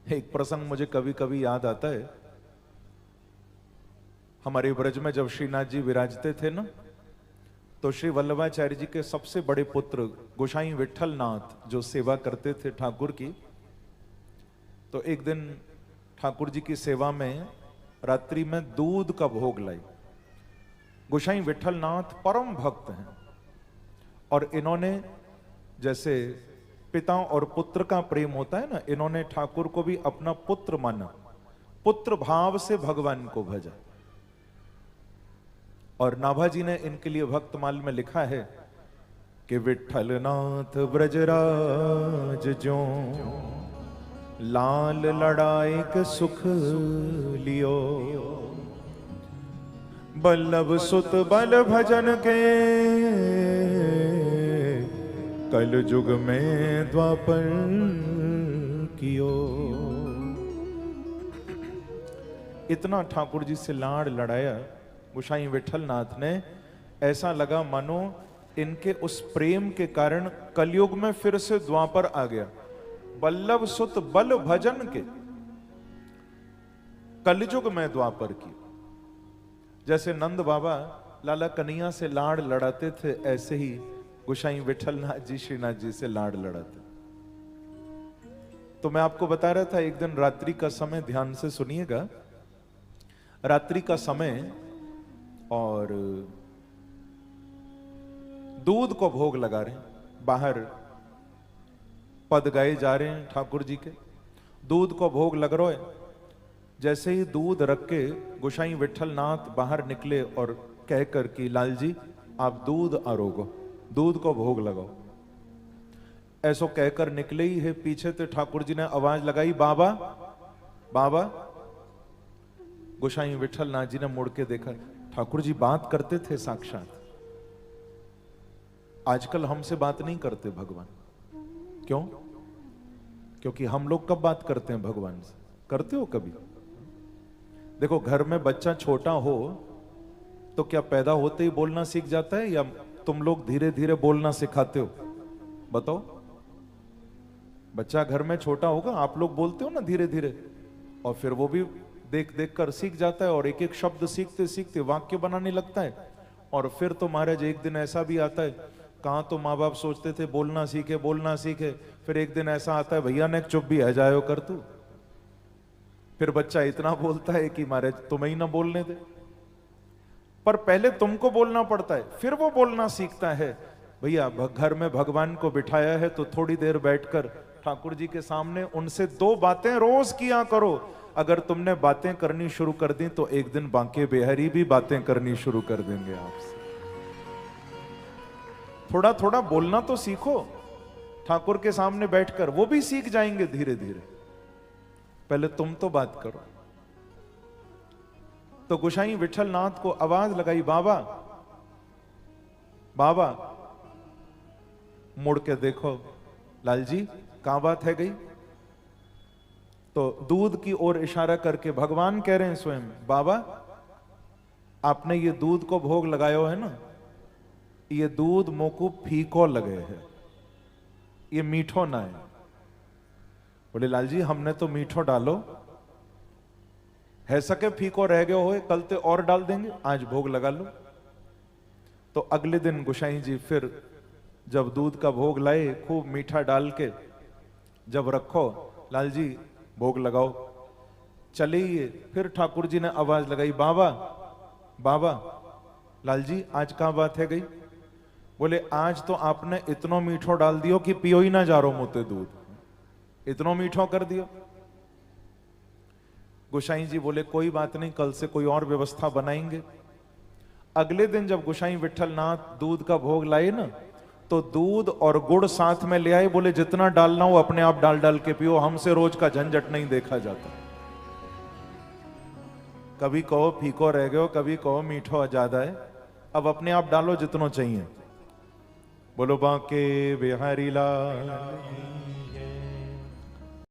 एक प्रसंग मुझे कभी कभी याद आता है। हमारे ब्रज में जब श्रीनाथ जी विराजते थे ना, तो श्री वल्लभाचार्य जी के सबसे बड़े पुत्र गोसाई विठल नाथ जो सेवा करते थे ठाकुर की, तो एक दिन ठाकुर जी की सेवा में रात्रि में दूध का भोग लाई। गोसाई विठल नाथ परम भक्त हैं और इन्होंने, जैसे पिता और पुत्र का प्रेम होता है ना, इन्होंने ठाकुर को भी अपना पुत्र माना, पुत्र भाव से भगवान को भजा। और नाभाजी ने इनके लिए भक्तमाल में लिखा है कि विठल नाथ ब्रजराज जो लाल लड़ाई के सुख लियो, बल्लभ सुत बल भजन के कल युग में द्वापर कियो। इतना ठाकुर जी से लाड़ लड़ाया गोसाई विठल नाथ ने, ऐसा लगा मानो इनके उस प्रेम के कारण कलयुग में फिर से द्वापर आ गया। बल्लभ सुत बल भजन के कलयुग में द्वापर की। जैसे नंद बाबा लाला कन्हैया से लाड़ लड़ाते थे, ऐसे ही गोसाई विठल नाथ जी श्रीनाथ जी से लाड़ लड़ाते। तो मैं आपको बता रहा था, एक दिन रात्रि का समय, ध्यान से सुनिएगा, रात्रि का समय और दूध को भोग लगा रहे हैं, बाहर पद गाए जा रहे हैं ठाकुर जी के, दूध को भोग लग रहा है। जैसे ही दूध रख के गोसाई विठल नाथ बाहर निकले और कहकर कि लाल जी आप दूध आरोगो, दूध को भोग लगाओ, ऐसो कहकर निकले ही है। पीछे से ठाकुर जी ने आवाज लगाई, बाबा बाबा। गोसाई विठल नाथ जी ने मुड़ के देखा, ठाकुर जी बात करते थे साक्षात। आजकल हमसे बात नहीं करते भगवान। क्यों? क्योंकि हम लोग कब बात करते हैं भगवान से? करते हो कभी? देखो, घर में बच्चा छोटा हो तो क्या पैदा होते ही बोलना सीख जाता है, या तुम लोग धीरे धीरे बोलना सिखाते हो? बताओ। बच्चा घर में छोटा होगा, आप लोग बोलते हो ना धीरे धीरे, और फिर वो भी देख देख कर सीख जाता है, और एक एक शब्द सीखते सीखते वाक्य बनाने लगता है। और फिर तो महाराज एक दिन ऐसा भी आता है, कहां तो माँ बाप सोचते थे बोलना सीखे बोलना सीखे, फिर एक दिन ऐसा आता है, भैया ने चुप भी है जायो कर तू। फिर बच्चा इतना बोलता है कि महाराज तुम्हें ही ना बोलने दे। पर पहले तुमको बोलना पड़ता है, फिर वो बोलना सीखता है। भैया घर में भगवान को बिठाया है तो थोड़ी देर बैठकर ठाकुर जी के सामने उनसे दो बातें रोज किया करो। अगर तुमने बातें करनी शुरू कर दी तो एक दिन बांके बिहारी भी बातें करनी शुरू कर देंगे आपसे। थोड़ा थोड़ा बोलना तो सीखो ठाकुर के सामने बैठकर, वो भी सीख जाएंगे धीरे धीरे। पहले तुम तो बात करो। तो गोसाई विठल नाथ को आवाज लगाई, बाबा बाबा। मुड़ के देखो, लाल जी कहां बात है गई? तो दूध की ओर इशारा करके भगवान कह रहे हैं स्वयं, बाबा आपने ये दूध को भोग लगायो है ना, ये दूध मोकू फीको लगे है, ये मीठो ना है। बोले लाल जी हमने तो मीठो डालो है, सके फीको रह गए हो, कल ते और डाल देंगे, आज भोग लगा लो। तो अगले दिन गोसाई जी फिर जब दूध का भोग लाए, खूब मीठा डाल के जब रखो, लाल जी भोग लगाओ, चले ही। फिर ठाकुर जी ने आवाज लगाई, बाबा बाबा। लाल जी आज कहां बात है गई? बोले आज तो आपने इतनो मीठो डाल दियो कि पियो ही ना जा रो मोते दूध, इतनो मीठो कर दियो। गोसाई जी बोले कोई बात नहीं, कल से कोई और व्यवस्था बनाएंगे। अगले दिन जब गोसाई विठल नाथ दूध का भोग लाए ना, तो दूध और गुड़ साथ में ले आए। बोले जितना डालना हो अपने आप डाल डाल के पियो, हमसे रोज का झंझट नहीं देखा जाता। कभी कहो फीको रह गयो, कभी कहो मीठो ज्यादा है, अब अपने आप डालो जितनो चाहिए। बोलो बांके बिहारी लाल।